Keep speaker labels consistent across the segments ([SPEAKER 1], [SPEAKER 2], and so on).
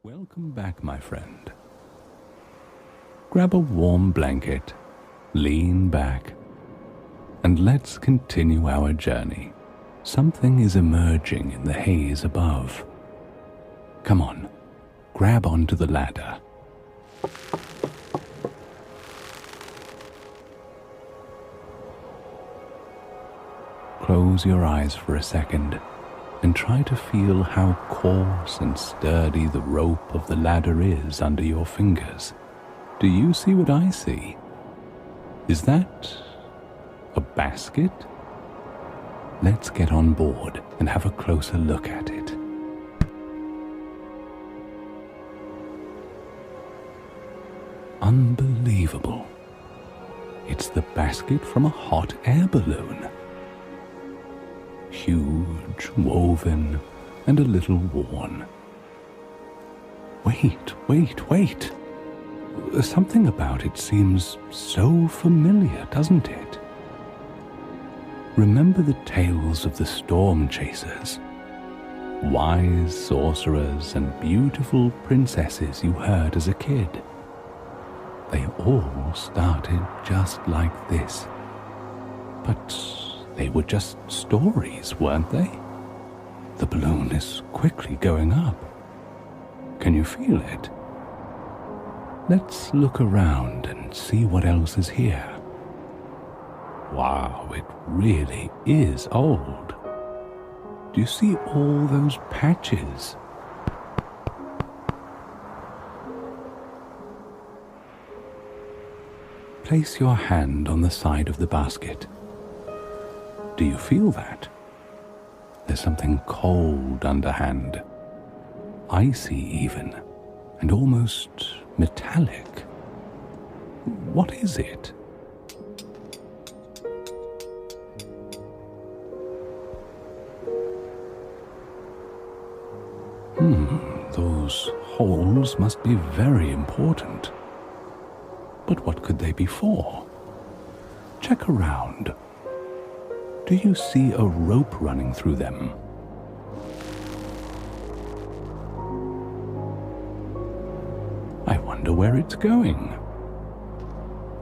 [SPEAKER 1] Welcome back, my friend. Grab a warm blanket, lean back, and let's continue our journey. Something is emerging in the haze above. Come on, grab onto the ladder. Close your eyes for a second and try to feel how coarse and sturdy the rope of the ladder is under your fingers. Do you see what I see? Is that a basket? Let's get on board and have a closer look at it. Unbelievable. It's the basket from a hot air balloon. Huge, woven, and a little worn. Wait. Something about it seems so familiar, doesn't it? Remember the tales of the storm chasers? Wise sorcerers and beautiful princesses you heard as a kid. They all started just like this. But they were just stories, weren't they? The balloon is quickly going up. Can you feel it? Let's look around and see what else is here. Wow, it really is old. Do you see all those patches? Place your hand on the side of the basket. Do you feel that? There's something cold underhand, icy even, and almost metallic. What is it? Those holes must be very important. But what could they be for? Check around. Do you see a rope running through them? I wonder where it's going.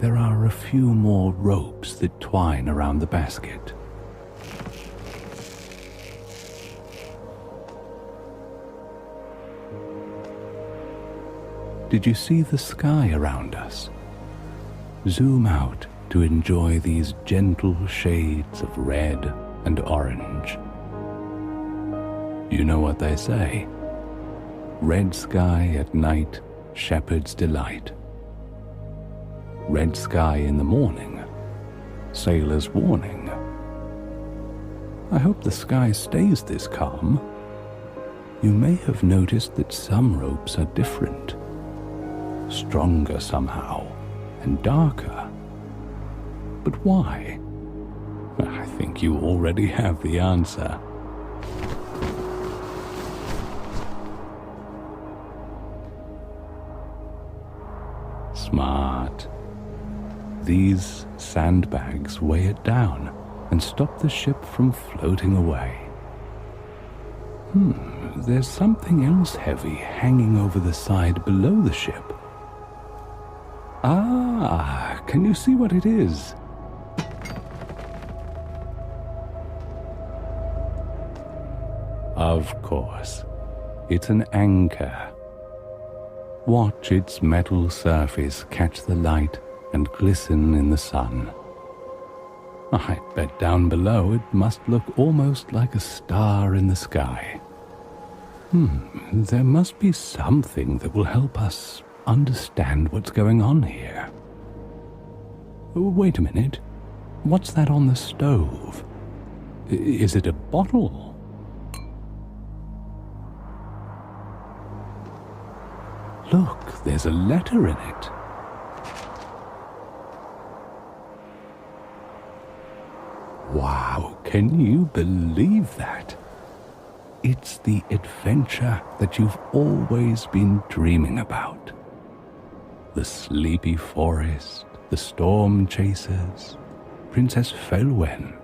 [SPEAKER 1] There are a few more ropes that twine around the basket. Did you see the sky around us? Zoom out to enjoy these gentle shades of red and orange. You know what they say? Red sky at night, shepherd's delight. Red sky in the morning, sailor's warning. I hope the sky stays this calm. You may have noticed that some ropes are different, stronger somehow, and darker. But why? I think you already have the answer. Smart. These sandbags weigh it down and stop the ship from floating away. There's something else heavy hanging over the side below the ship. Ah, can you see what it is? Of course, it's an anchor. Watch its metal surface catch the light and glisten in the sun. I bet down below it must look almost like a star in the sky. There must be something that will help us understand what's going on here. Wait a minute. What's that on the stove? Is it a bottle? Look, there's a letter in it. Wow, can you believe that? It's the adventure that you've always been dreaming about. The sleepy forest, the storm chasers, Princess Felwen.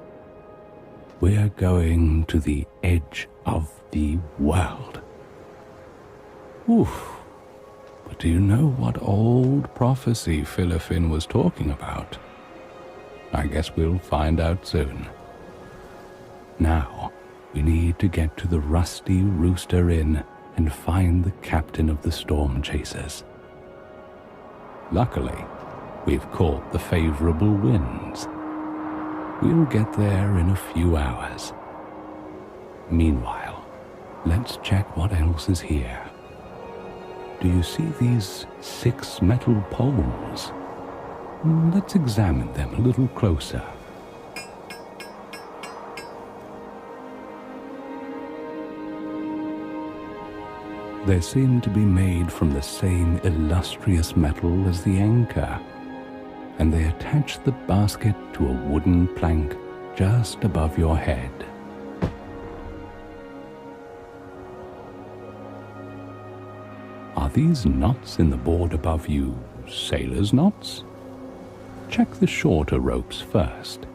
[SPEAKER 1] We're going to the edge of the world. Oof. But do you know what old prophecy Philippine was talking about? I guess we'll find out soon. Now, we need to get to the Rusty Rooster Inn and find the captain of the storm chasers. Luckily, we've caught the favorable winds. We'll get there in a few hours. Meanwhile, let's check what else is here. Do you see these 6 metal poles? Let's examine them a little closer. They seem to be made from the same illustrious metal as the anchor, and they attach the basket to a wooden plank just above your head. Are these knots in the board above you sailor's knots? Check the shorter ropes first.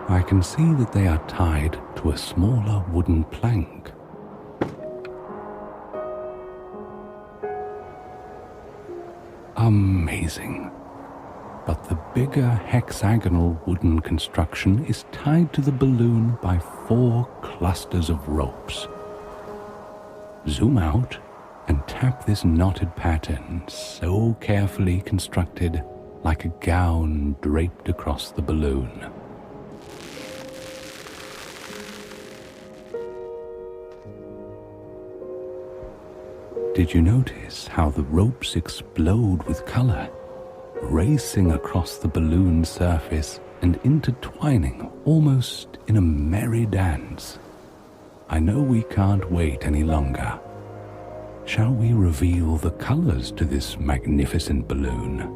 [SPEAKER 1] I can see that they are tied to a smaller wooden plank. Amazing. But the bigger hexagonal wooden construction is tied to the balloon by 4 clusters of ropes. Zoom out and tap this knotted pattern, so carefully constructed like a gown draped across the balloon. Did you notice how the ropes explode with color, racing across the balloon surface and intertwining almost in a merry dance? I know we can't wait any longer. Shall we reveal the colors to this magnificent balloon?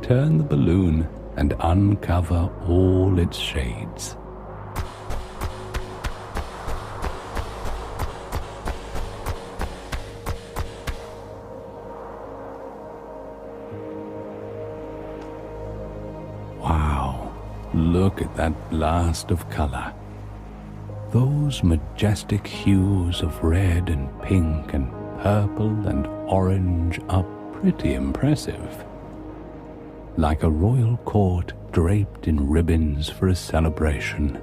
[SPEAKER 1] Turn the balloon and uncover all its shades. Wow, look at that blast of color. Those majestic hues of red and pink and purple and orange are pretty impressive. Like a royal court draped in ribbons for a celebration.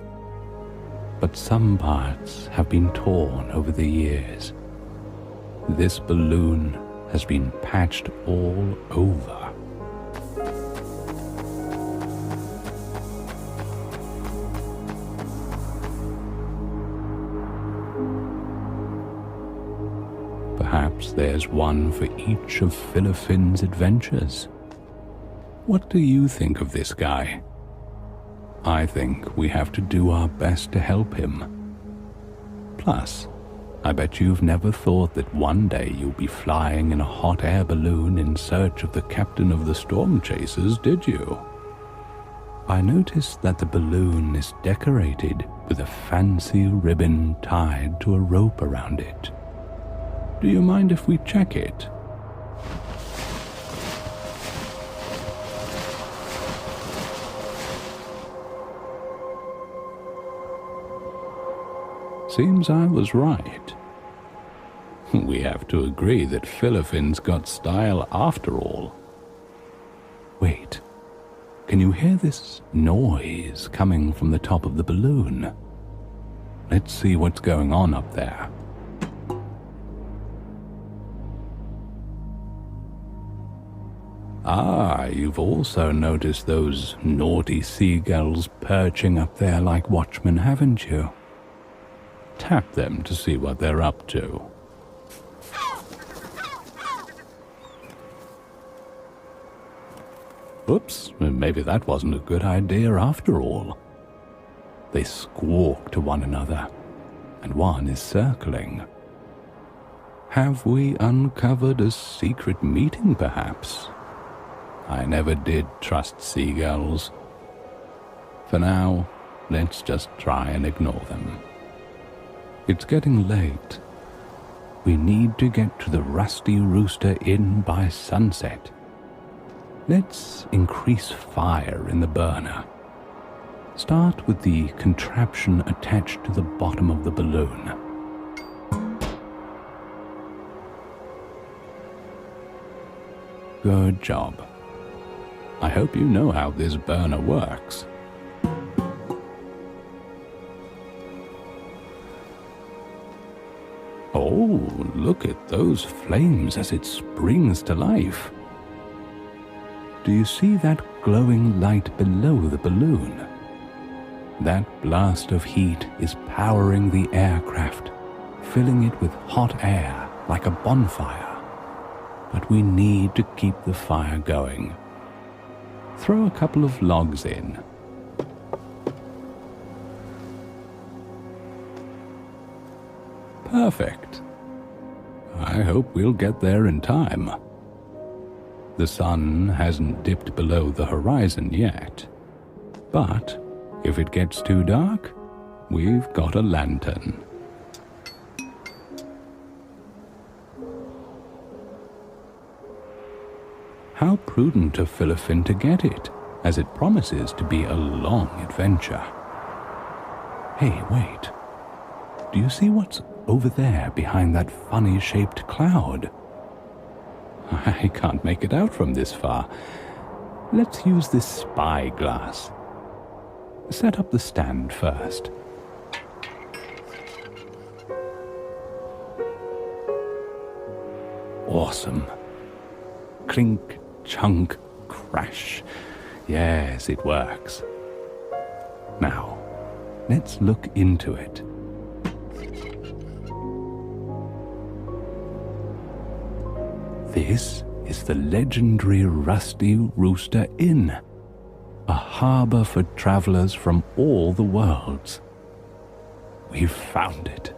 [SPEAKER 1] But some parts have been torn over the years. This balloon has been patched all over. Perhaps there's one for each of Philippine's adventures. What do you think of this guy? I think we have to do our best to help him. Plus, I bet you've never thought that one day you'll be flying in a hot air balloon in search of the captain of the storm chasers, did you? I noticed that the balloon is decorated with a fancy ribbon tied to a rope around it. Do you mind if we check it? Seems I was right. We have to agree that Philippine's got style after all. Wait, can you hear this noise coming from the top of the balloon? Let's see what's going on up there. Ah, you've also noticed those naughty seagulls perching up there like watchmen, haven't you? Tap them to see what they're up to. Oops, maybe that wasn't a good idea after all. They squawk to one another, and one is circling. Have we uncovered a secret meeting, perhaps? I never did trust seagulls. For now, let's just try and ignore them. It's getting late. We need to get to the Rusty Rooster Inn by sunset. Let's increase fire in the burner. Start with the contraption attached to the bottom of the balloon. Good job. I hope you know how this burner works. Oh, look at those flames as it springs to life. Do you see that glowing light below the balloon? That blast of heat is powering the aircraft, filling it with hot air like a bonfire. But we need to keep the fire going. Throw a couple of logs in. Perfect. I hope we'll get there in time. The sun hasn't dipped below the horizon yet, but if it gets too dark, we've got a lantern. How prudent of Philippine to get it, as it promises to be a long adventure. Hey, wait. Do you see what's over there behind that funny-shaped cloud? I can't make it out from this far. Let's use this spyglass. Set up the stand first. Awesome. Clink, chunk, crash. Yes, it works. Now, let's look into it. This is the legendary Rusty Rooster Inn, a harbor for travelers from all the worlds. We've found it.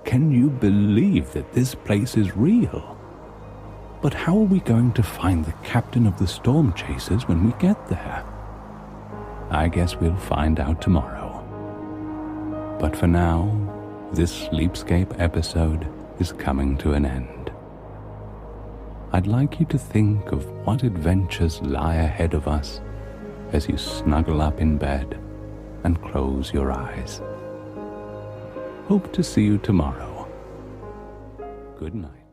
[SPEAKER 1] Can you believe that this place is real? But how are we going to find the captain of the storm chasers when we get there? I guess we'll find out tomorrow. But for now, this Sleepscape episode is coming to an end. I'd like you to think of what adventures lie ahead of us as you snuggle up in bed and close your eyes. Hope to see you tomorrow. Good night.